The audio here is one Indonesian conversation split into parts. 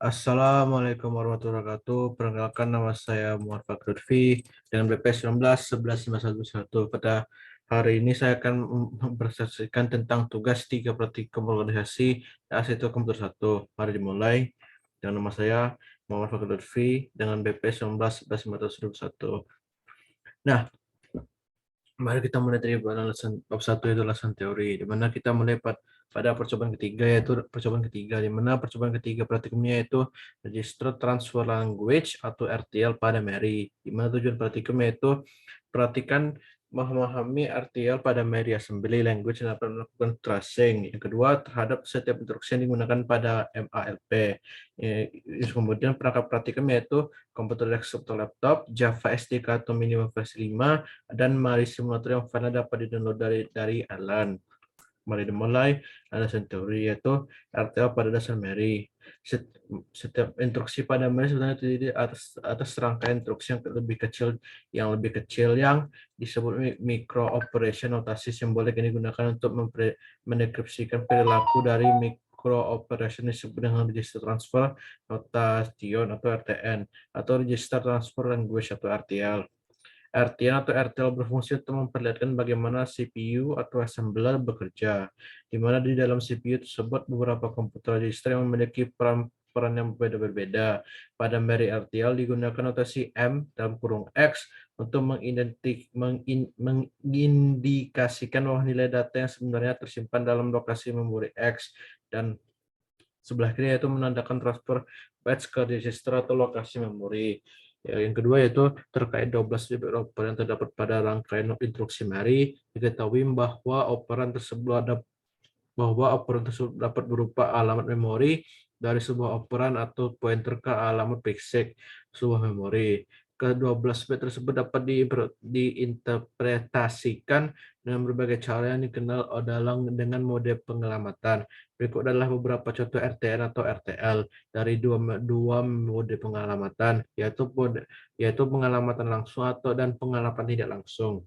Assalamualaikum warahmatullahi wabarakatuh. Perkenalkan nama saya Muhammad Fakhr Lutfi dengan BP 19 11 511. Pada hari ini saya akan mempresentasikan tentang tugas 3 praktikum organisasi ASITO Komputer 1. Mari dimulai. Dengan nama saya Muhammad Fakhr Lutfi dengan BP 19 11 511. Nah, mari kita mulai dari alasan bab 1 itu alasan teori, di mana kita mulai pada percobaan ketiga, yaitu percobaan ketiga, di mana percobaan ketiga praktikumnya yaitu Register Transfer Language atau RTL pada Mary, di mana tujuan praktikum yaitu perhatikan memahami RTL pada Mary Assembly Language dan dapat melakukan tracing. Yang kedua, terhadap setiap instruksi yang digunakan pada MALP. Kemudian perangkat praktikum yaitu komputer desktop atau laptop, Java SDK atau minimum versi 5, dan Mari simulator yang fana dapat di-download dari Alan. Mari dimulai alasan teori yaitu RTL pada dasar Mary. Setiap instruksi pada Mary sebenarnya terdiri atas rangkaian instruksi yang lebih kecil yang disebut micro operation. Notasi simbolik yang digunakan untuk mendekripsikan perilaku dari micro operation disebut dengan register transfer notation atau RTN atau register transfer language atau RTL. RTN atau RTL berfungsi untuk memperlihatkan bagaimana CPU atau assembler bekerja, di mana di dalam CPU tersebut beberapa komputer register yang memiliki peran yang berbeda-berbeda. Pada Mary RTL digunakan notasi M dalam kurung X untuk mengindikasikan bahwa nilai data yang sebenarnya tersimpan dalam lokasi memori X, dan sebelah kiri yaitu menandakan transfer batch ke register atau lokasi memori. Yang kedua yaitu terkait 12 bit operan yang terdapat pada rangkaian instruksi Mary. Diketahui bahwa operan tersebut dapat berupa alamat memori dari sebuah operan atau pointer ke alamat basic sebuah memori. Ke-12 bit tersebut dapat diinterpretasikan dengan berbagai cara yang dikenal dengan mode pengelamatan. Berikut adalah beberapa contoh RTN atau RTL dari dua mode pengelamatan, yaitu pengelamatan langsung dan pengelamatan tidak langsung.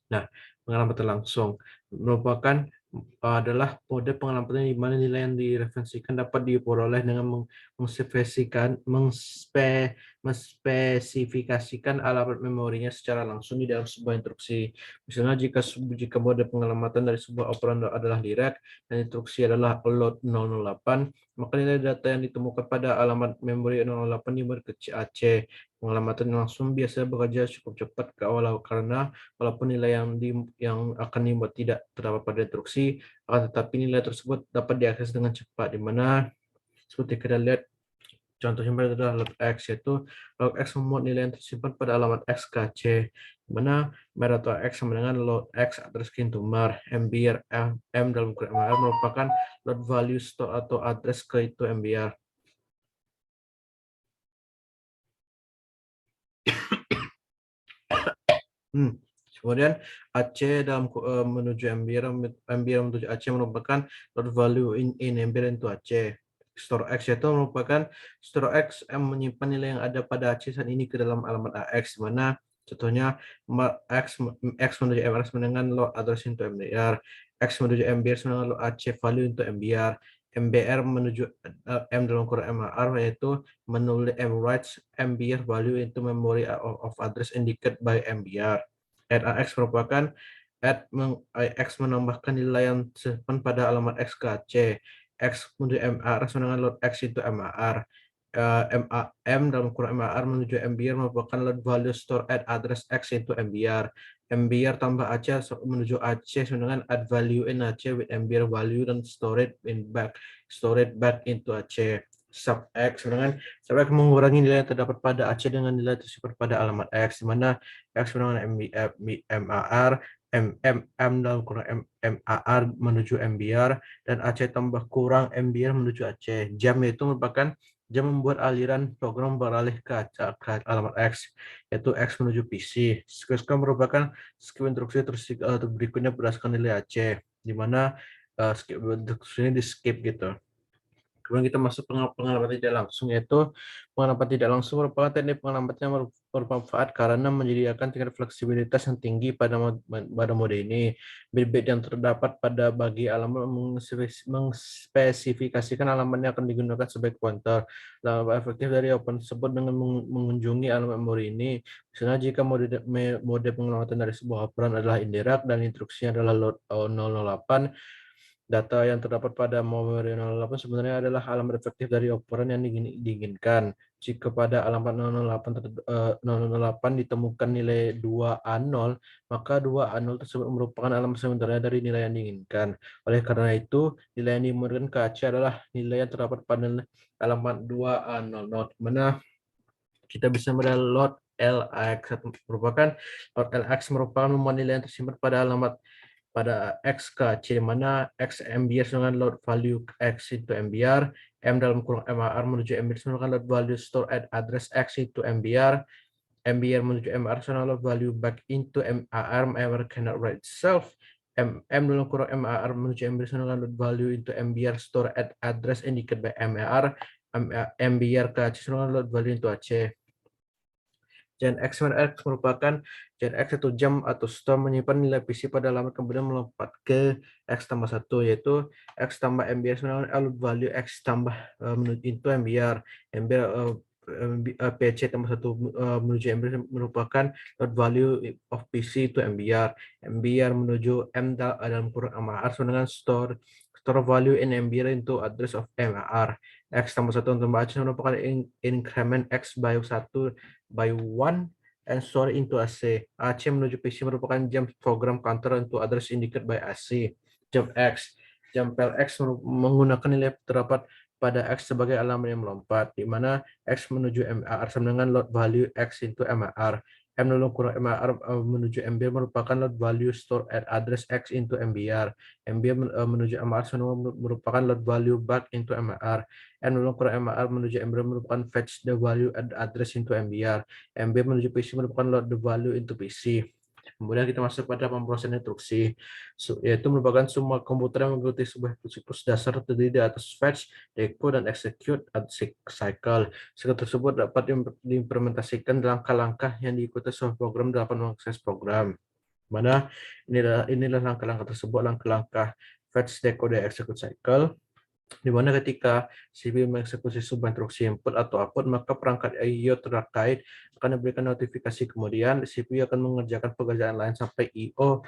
Nah, pengelamatan langsung merupakan adalah mode pengelamatan di mana nilai yang direferensikan dapat diperoleh dengan menspesifikasikan alamat memorinya secara langsung di dalam sebuah instruksi. Misalnya jika mode pengelamatan dari sebuah operan adalah direct dan instruksi adalah load 008, maka nilai data yang ditemukan pada alamat memori 008 diberi ke CAC. Pengelamatan langsung biasanya bekerja cukup cepat ke awal karena walaupun nilai yang akan dibuat tidak terdapat pada instruksi, akan tetapi nilai tersebut dapat diakses dengan cepat, di mana seperti kita lihat contohnya adalah log X, yaitu log X memuat nilai yang tersimpan pada alamat X ke C, di mana mer atau X sama dengan load X address into mar. MBR M dalam kurung MR merupakan load value store atau address ke itu MBR. Kemudian AC menuju MBR menuju AC merupakan load value in MBR into AC. Store X itu merupakan store X yang menyimpan nilai yang ada pada AC saat ini ke dalam alamat AX, di mana contohnya X menuju MR dengan load address into MBR, X menuju MBR dengan load AC value into MBR, MBR menuju M dalam kurung MR yaitu menulis M writes MBR value into memory of address indicated by MBR. Add AX merupakan X menambahkan nilai yang tersimpan pada alamat X ke C. X menuju MR dengan load X itu MAR. M dalam kurung MAR menuju MBR merupakan load value store at address X into MBR. MBR tambah AC menuju AC dengan add value in AC with MBR value dan store it back into AC. Sub X dengan sub X mengurangi nilai yang terdapat pada AC dengan nilai tersimpan pada alamat X, di mana X dengan MAR, M dalam kurang MAR menuju MBR, dan AC tambah kurang MBR menuju AC. Jam itu merupakan jam membuat aliran program beralih ke alamat X, yaitu X menuju PC. Skip merupakan skip instruksi berikutnya berdasarkan nilai AC, di mana skip instruksi ini di skip gitu. Kemudian kita masuk pengalaman tidak langsung, yaitu pengalaman tidak langsung merupakan teknik pengalaman yang bermanfaat karena menyediakan tingkat fleksibilitas yang tinggi pada mode ini. Bit-bit yang terdapat pada bagi alamat mengspesifikasikan alamat yang akan digunakan sebagai pointer. Alamat efektif dari open tersebut dengan mengunjungi alamat memori ini. Misalnya jika mode pengelamatan dari sebuah operan adalah indirect dan instruksinya adalah load 008, data yang terdapat pada memori 008 sebenarnya adalah alamat efektif dari operan yang diinginkan. Jika pada alamat 008 ditemukan nilai 2A0, maka 2A0 tersebut merupakan alamat sebenarnya dari nilai yang diinginkan. Oleh karena itu, nilai yang dimurunkan ke Aceh adalah nilai yang terdapat pada alamat 2A00, di mana kita bisa melihat load LX merupakan nilai yang tersimpan pada alamat pada X ke C, di mana X MBR dengan load value X into MBR, M dalam kurung MAR menuju MBR dengan load value store at address X into MBR, MBR menuju MR dengan load value back into MAR, MAR cannot write itself, M dalam kurung MAR menuju MBR dengan load value into MBR store at address indicated by MAR, MBR ke Aceh dengan load value into Aceh. Gen X merupakan Gen X atau jam atau store menyimpan nilai PC pada alamat kemudian melompat ke X tambah 1, yaitu X tambah MBR sebenarnya load value X tambah menuju into MBR. PC tambah 1 menuju MBR merupakan load value of PC itu MBR. MBR menuju M dalam kurung MAR dengan store value in MBR into address of MAR. X tambah 1 tambah Aceh merupakan increment X by 1 by 1 and store into AC. AC menuju PC merupakan jump program counter untuk address indicated by AC. Jump X. Jump X menggunakan nilai terdapat pada X sebagai alamat yang melompat, di mana X menuju MAR sama dengan load value X into MAR. M dalam kurung MAR menuju MBR merupakan load value store at address X into MBR. MBR menuju MAR merupakan load value back into MAR. M dalam kurung MAR menuju MBR merupakan fetch the value at address into MBR. MBR menuju PC merupakan load the value into PC. Kemudian kita masuk pada pemrosesan instruksi, yaitu merupakan semua komputer yang mengikuti sebuah siklus dasar terdiri di atas fetch, decode, dan execute cycle. Siklus tersebut dapat diimplementasikan dalam langkah-langkah yang diikuti sebuah program dalam mengakses program. Mana inilah langkah-langkah tersebut, langkah-langkah fetch, decode, dan execute cycle, di mana ketika CPU mengeksekusi sebuah instruksi input atau output, maka perangkat I/O terkait akan memberikan notifikasi, kemudian CPU akan mengerjakan pekerjaan lain sampai I/O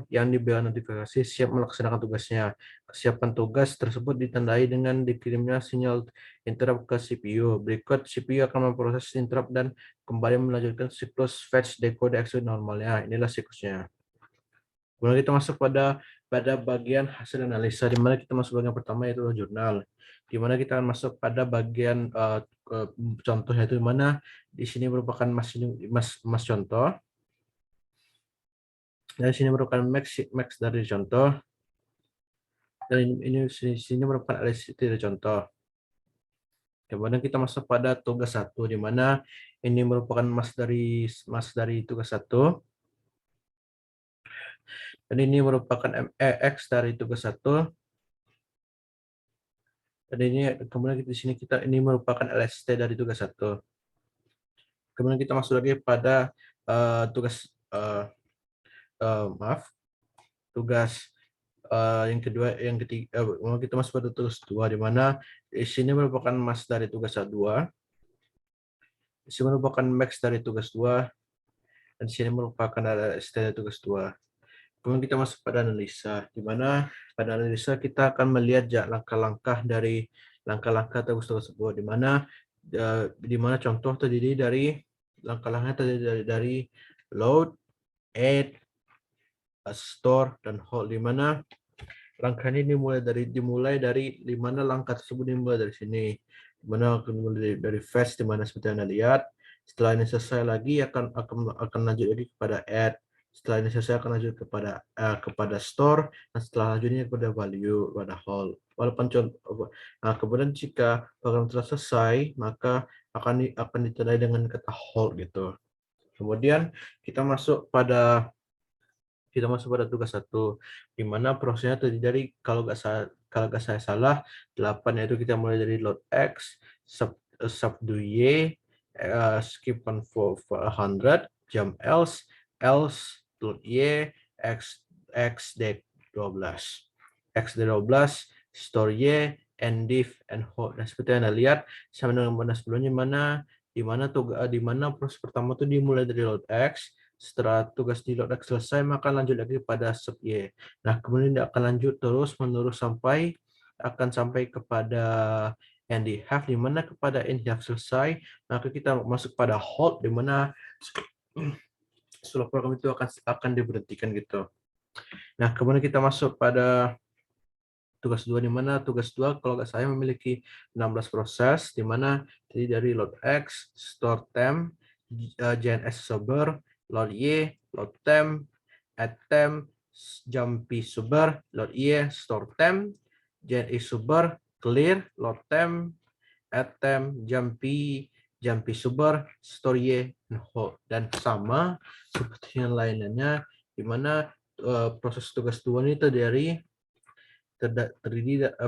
yang diberikan notifikasi siap melaksanakan tugasnya. Kesiapan tugas tersebut ditandai dengan dikirimnya sinyal interrupt ke CPU. Berikut CPU akan memproses interrupt dan kembali melanjutkan siklus fetch, decode, execute normalnya. Inilah siklusnya. Kemudian kita masuk pada bagian hasil analisa, di mana kita masuk bagian pertama yaitu jurnal, di mana kita akan masuk pada bagian contohnya, itu di mana di sini merupakan mas contoh, dan di sini merupakan max dari contoh, dan ini sini merupakan LST dari contoh. Kemudian kita masuk pada tugas 1, di mana ini merupakan mas dari tugas 1. Dan ini merupakan X dari tugas 1. Dan ini kemudian di sini ini merupakan LST dari tugas 1. Kemudian kita masuk lagi pada tugas tugas yang kedua, yang ketiga. Kita masuk pada tugas 2, di mana di sini merupakan mas dari tugas 2. Di sini merupakan max dari tugas 2, dan di sini merupakan LST dari tugas 2. Kemudian kita masuk pada analisa, di mana pada analisa kita akan melihat langkah-langkah dari langkah-langkah tugas tersebut, di mana contoh terdiri dari langkah-langkah terdiri dari load, add, store, dan hold, di mana langkah ini dimulai dari di mana langkah tersebut dimulai dari sini, di mana dari fetch, di mana seperti Anda lihat. Setelah ini selesai lagi akan lanjut lagi kepada add. Setelah ini selesai akan lanjut kepada store, dan setelah lanjutnya kepada value, pada hold. Walaupun kemudian jika program telah selesai, maka akan ditandai dengan kata hold gitu. Kemudian kita masuk pada tugas 1, di mana prosesnya terdiri dari, kalau nggak salah kalau nggak saya salah 8, yaitu kita mulai dari load X, subdo Y, skip on for 100, jump else load Y, X D12. X12, store Y, and div, and hold. Nah, seperti yang Anda lihat, sama dengan pada sebelumnya, di mana proses pertama itu dimulai dari load X, setelah tugas di load X selesai, maka lanjut lagi pada sub Y. Nah, kemudian dia akan lanjut terus menerus sampai kepada ND-have, di mana kepada ND-have selesai, maka kita masuk pada hold, di mana setelah program itu akan diberhentikan gitu. Nah, kemudian kita masuk pada tugas 2, di mana tugas 2 kalau nggak saya memiliki 16 proses, di mana dari load X, store temp, JNS subber, load Y, load temp, add temp, jumpy subber, load Y, store temp, JNE subber, clear, load temp, add temp, jumpy subber, store Y, dan sama seperti yang lainnya, di mana proses tugas 2 ini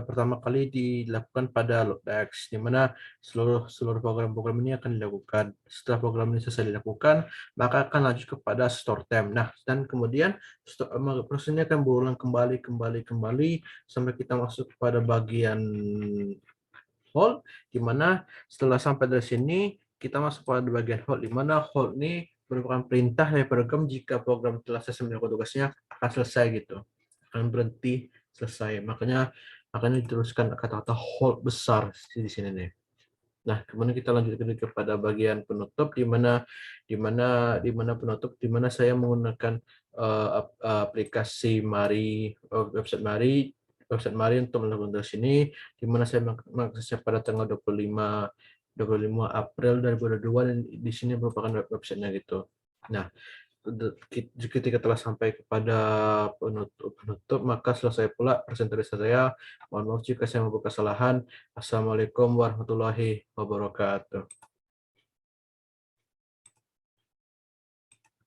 pertama kali dilakukan pada LoadX, di mana seluruh program-program ini akan dilakukan. Setelah program ini selesai dilakukan, maka akan lanjut kepada store temp. Nah, dan kemudian prosesnya akan berulang kembali sampai kita masuk kepada bagian hold, di mana setelah sampai dari sini kita masuk pada bagian hold, di mana hold ini merupakan perintah dari program jika program telah selesai melakukan tugasnya akan selesai gitu, akan berhenti selesai. Makanya diteruskan kata-kata hold besar di sini nih. Nah, kemudian kita lanjutkan kepada bagian penutup, di mana saya menggunakan aplikasi website Mari untuk melakukan tugas ini, di mana saya mengaksesnya pada tanggal 25 April 2022, dan di sini merupakan websitenya gitu. Nah, ketika telah sampai kepada penutup, maka selesai pula presentasi saya. Mohon maaf jika saya membuat kesalahan. Assalamualaikum warahmatullahi wabarakatuh.